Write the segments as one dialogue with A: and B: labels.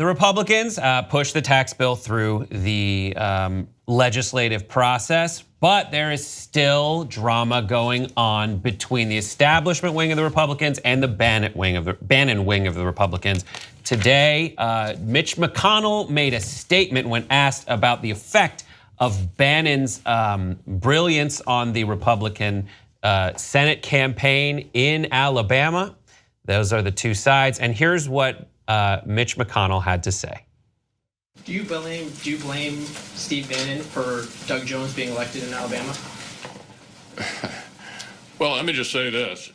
A: The Republicans pushed the tax bill through the legislative process, but there is still drama going on between the establishment wing of the Republicans and the Bannon wing of the Republicans. Today, Mitch McConnell made a statement when asked about the effect of Bannon's brilliance on the Republican Senate campaign in Alabama. Those are the two sides, and here's what Mitch McConnell had to say.
B: Do you blame Steve Bannon for Doug Jones being elected in Alabama?
C: Well, let me just say this.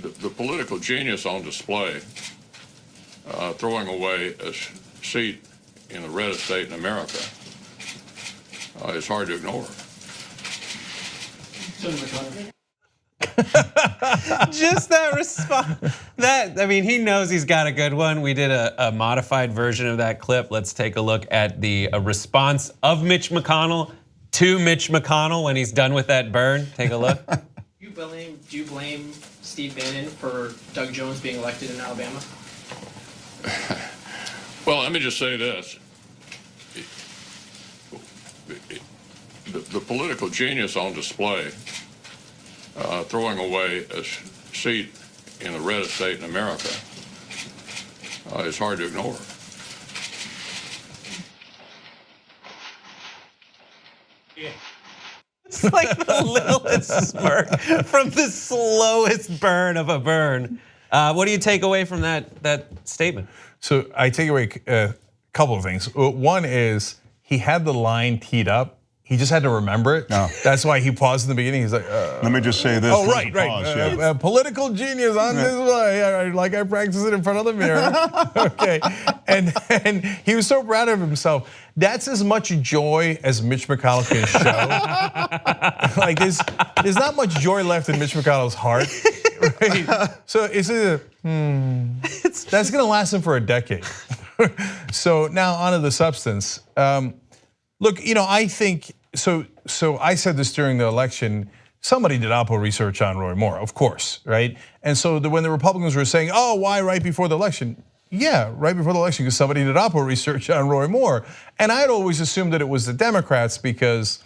C: The political genius on display, throwing away a seat in the reddest state in America, is hard to ignore.
A: Just that response. I mean, he knows he's got a good one. We did a modified version of that clip. Let's take a look at the response of Mitch McConnell to Mitch McConnell when he's done with that burn. Take a look.
B: Do you blame Steve Bannon for Doug Jones being elected in Alabama?
C: Well, let me just say this. The political genius on display, throwing away a seat in the reddest state in America, is hard to ignore.
A: Yeah. It's like the littlest smirk from the slowest burn of a burn. What do you take away from that statement?
D: So I take away a couple of things. One is he had the line teed up. He just had to remember it.
E: No.
D: That's why he paused in the beginning. He's like,
E: let me just say this.
D: Oh, right.
E: Pause,
D: political genius on display. Like I practice it in front of the mirror. Okay. And he was so proud of himself. That's as much joy as Mitch McConnell can show. Like there's not much joy left in Mitch McConnell's heart. Right? So it's that's gonna last him for a decade. So now onto the substance. Look, I think, so I said this during the election, somebody did Oppo research on Roy Moore, of course, right? And so when the Republicans were saying, oh, why right before the election? Yeah, right before the election, because somebody did Oppo research on Roy Moore. And I'd always assumed that it was the Democrats because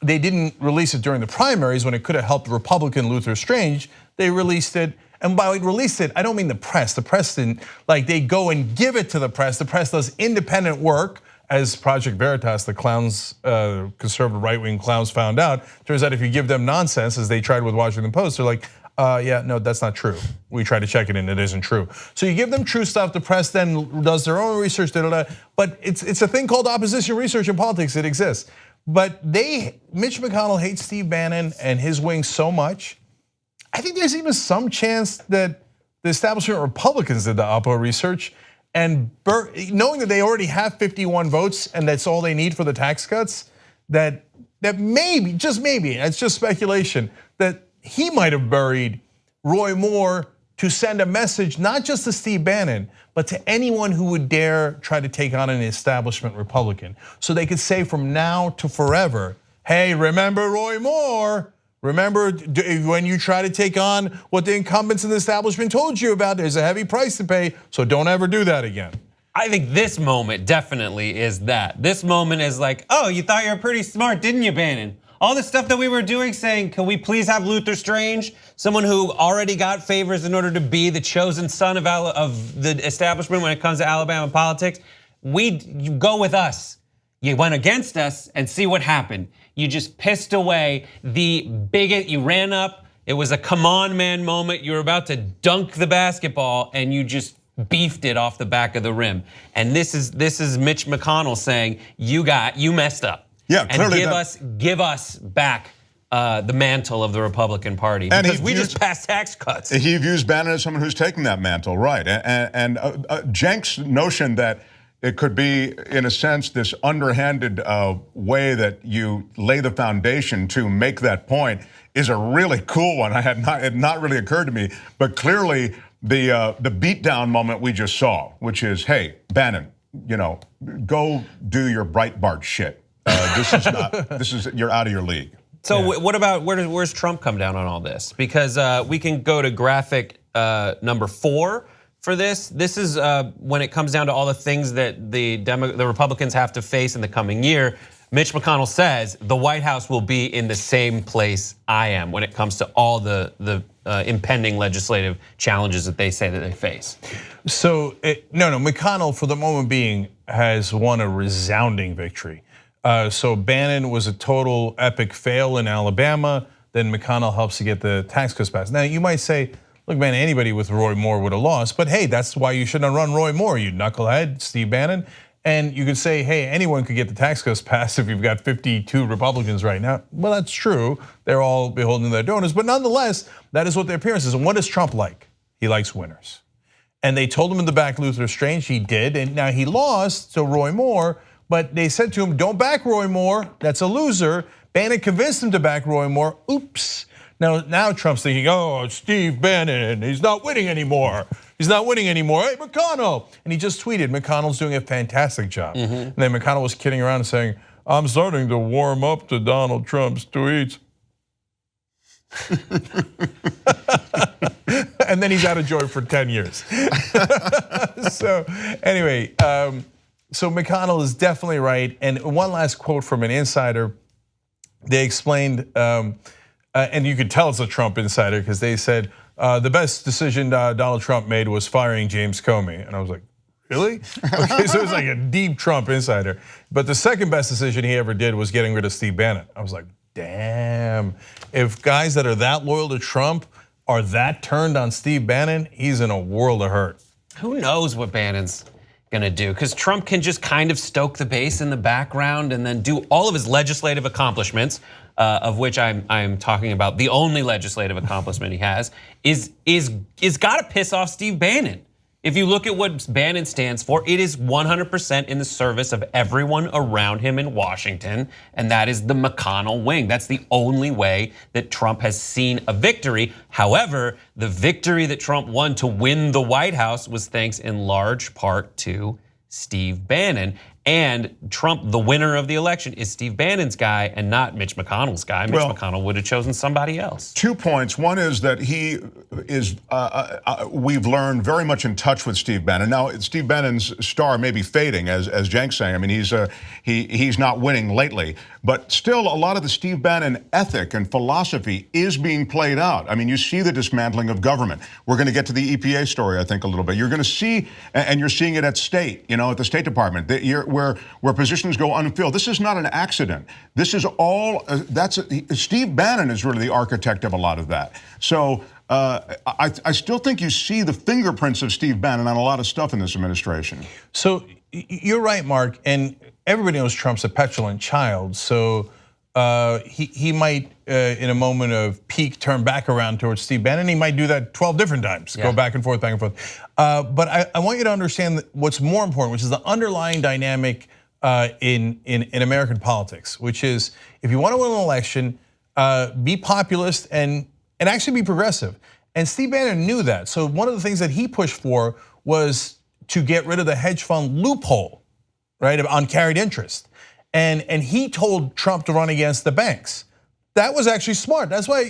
D: they didn't release it during the primaries when it could have helped Republican Luther Strange. They released it, and by released it, I don't mean the press. The press didn't, like they go and give it to the press. The press does independent work. As Project Veritas, the clowns, conservative right-wing clowns found out, turns out if you give them nonsense, as they tried with Washington Post, they're like, yeah, no, that's not true. We tried to check it and it isn't true. So you give them true stuff, the press then does their own research, but it's a thing called opposition research in politics, it exists. But Mitch McConnell hates Steve Bannon and his wing so much, I think there's even some chance that the establishment Republicans did the Oppo research, and knowing that they already have 51 votes and that's all they need for the tax cuts, that maybe, just maybe, it's just speculation, that he might have buried Roy Moore to send a message, not just to Steve Bannon, but to anyone who would dare try to take on an establishment Republican. So they could say from now to forever, hey, remember Roy Moore? Remember when you try to take on what the incumbents in the establishment told you about, there's a heavy price to pay, so don't ever do that again.
A: I think this moment definitely is that. This moment is like, oh, you thought you were pretty smart, didn't you, Bannon? All the stuff that we were doing saying, can we please have Luther Strange, someone who already got favors in order to be the chosen son of the establishment when it comes to Alabama politics? You go with us. You went against us and see what happened. You just pissed away the bigot, you ran up, it was a come on man moment, you were about to dunk the basketball and you just beefed it off the back of the rim. And this is Mitch McConnell saying, you messed up.
E: Yeah, clearly.
A: And give us back the mantle of the Republican Party, because we just passed tax cuts.
E: He views Bannon as someone who's taking that mantle, right? And Cenk's notion that it could be, in a sense, this underhanded way that you lay the foundation to make that point is a really cool one. It had not really occurred to me, but clearly the beatdown moment we just saw, which is, hey, Bannon, go do your Breitbart shit. You're out of your league.
A: So what about, where's Trump come down on all this? Because we can go to graphic number 4 for this. This is when it comes down to all the things that the Republicans have to face in the coming year. Mitch McConnell says the White House will be in the same place I am when it comes to all the impending legislative challenges that they say that they face.
D: So no, McConnell for the moment being has won a resounding victory. So Bannon was a total epic fail in Alabama. Then McConnell helps to get the tax cuts passed. Now you might say, look, man, anybody with Roy Moore would have lost. But hey, that's why you shouldn't have run Roy Moore, you knucklehead, Steve Bannon. And you could say, hey, anyone could get the tax cuts passed if you've got 52 Republicans right now. Well, that's true. They're all beholden to their donors. But nonetheless, that is what their appearance is. And what is Trump like? He likes winners. And they told him in the back Luther Strange, he did. And now he lost to Roy Moore. But they said to him, don't back Roy Moore. That's a loser. Bannon convinced him to back Roy Moore. Oops. Now Trump's thinking, oh, Steve Bannon, he's not winning anymore. He's not winning anymore. Hey, McConnell. And he just tweeted, McConnell's doing a fantastic job. And then McConnell was kidding around and saying, I'm starting to warm up to Donald Trump's tweets. And then he's out of joy for 10 years. So anyway, so McConnell is definitely right. And one last quote from an insider. They explained, and you could tell it's a Trump insider because they said, the best decision Donald Trump made was firing James Comey. And I was like, really? Okay, so it was like a deep Trump insider. But the second best decision he ever did was getting rid of Steve Bannon. I was like, damn. If guys that are that loyal to Trump are that turned on Steve Bannon, he's in a world of hurt.
A: Who knows what Bannon's gonna do? Because Trump can just kind of stoke the base in the background and then do all of his legislative accomplishments, of which I'm talking about. The only legislative accomplishment he has is gotta piss off Steve Bannon. If you look at what Bannon stands for, it is 100% in the service of everyone around him in Washington, and that is the McConnell wing. That's the only way that Trump has seen a victory. However, the victory that Trump won to win the White House was thanks in large part to Steve Bannon. And Trump, the winner of the election, is Steve Bannon's guy and not Mitch McConnell's guy. Mitch McConnell would have chosen somebody else. 2 points.
E: One is that he is, we've learned, very much in touch with Steve Bannon. Now, Steve Bannon's star may be fading, as Cenk's saying. I mean, he's not winning lately. But still, a lot of the Steve Bannon ethic and philosophy is being played out. I mean, you see the dismantling of government. We're going to get to the EPA story, I think, a little bit. You're going to see, and you're seeing it at state, at the State Department, where positions go unfilled. This is not an accident. This is all, Steve Bannon is really the architect of a lot of that. So I still think you see the fingerprints of Steve Bannon on a lot of stuff in this administration.
D: So you're right, Mark, and everybody knows Trump's a petulant child. So he might, in a moment of peak, turn back around towards Steve Bannon. He might do that 12 different times, go back and forth, back and forth. But I want you to understand what's more important, which is the underlying dynamic in American politics, which is if you want to win an election, be populist and actually be progressive. And Steve Bannon knew that. So one of the things that he pushed for was to get rid of the hedge fund loophole, right, on carried interest. And he told Trump to run against the banks. That was actually smart. That's why,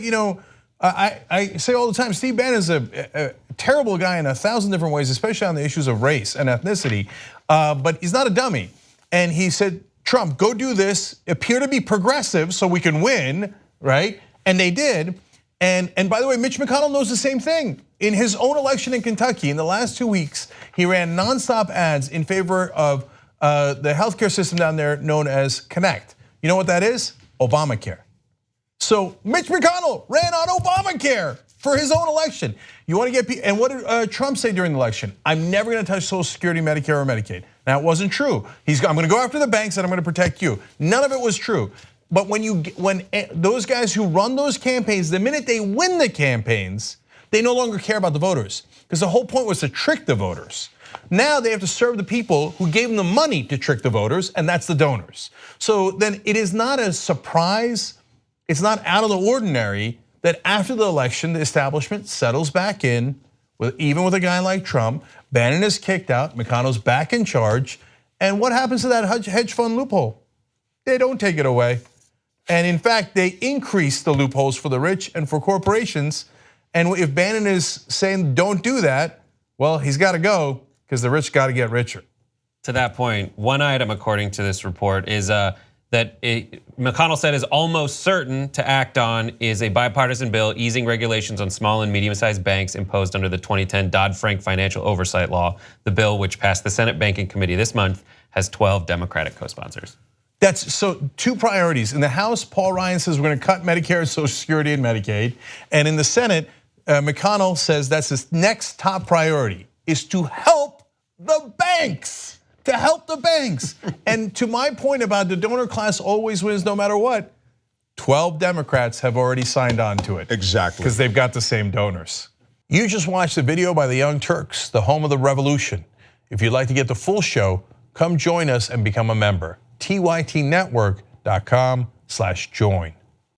D: I say all the time, Steve Bannon is a terrible guy in 1,000 different ways, especially on the issues of race and ethnicity, but he's not a dummy. And he said, Trump, go do this, appear to be progressive so we can win, right? And they did. And by the way, Mitch McConnell knows the same thing. In his own election in Kentucky, in the last 2 weeks, he ran nonstop ads in favor of the healthcare system down there known as Connect. You know what that is? Obamacare. So Mitch McConnell ran on Obamacare for his own election. You want to get people, and what did Trump say during the election? I'm never going to touch Social Security, Medicare, or Medicaid. Now, it wasn't true. I'm going to go after the banks and I'm going to protect you. None of it was true. But when those guys who run those campaigns, the minute they win the campaigns, they no longer care about the voters. Because the whole point was to trick the voters. Now they have to serve the people who gave them the money to trick the voters, and that's the donors. So then it is not a surprise, it's not out of the ordinary that after the election, the establishment settles back in, even with a guy like Trump. Bannon is kicked out, McConnell's back in charge, and what happens to that hedge fund loophole? They don't take it away. And in fact, they increase the loopholes for the rich and for corporations. And if Bannon is saying don't do that, well, he's got to go because the rich got to get richer.
A: To that point, one item according to this report is that McConnell said is almost certain to act on is a bipartisan bill easing regulations on small and medium-sized banks imposed under the 2010 Dodd-Frank financial oversight law. The bill, which passed the Senate Banking Committee this month, has 12 Democratic co-sponsors.
D: That's so 2 priorities. In the House, Paul Ryan says we're going to cut Medicare, Social Security, and Medicaid. And in the Senate, McConnell says that's his next top priority is to help the banks. To help the banks. And to my point about the donor class always wins no matter what, 12 Democrats have already signed on to it.
E: Exactly.
D: Because they've got the same donors. You just watched the video by the Young Turks, the home of the revolution. If you'd like to get the full show, come join us and become a member. tytnetwork.com/join.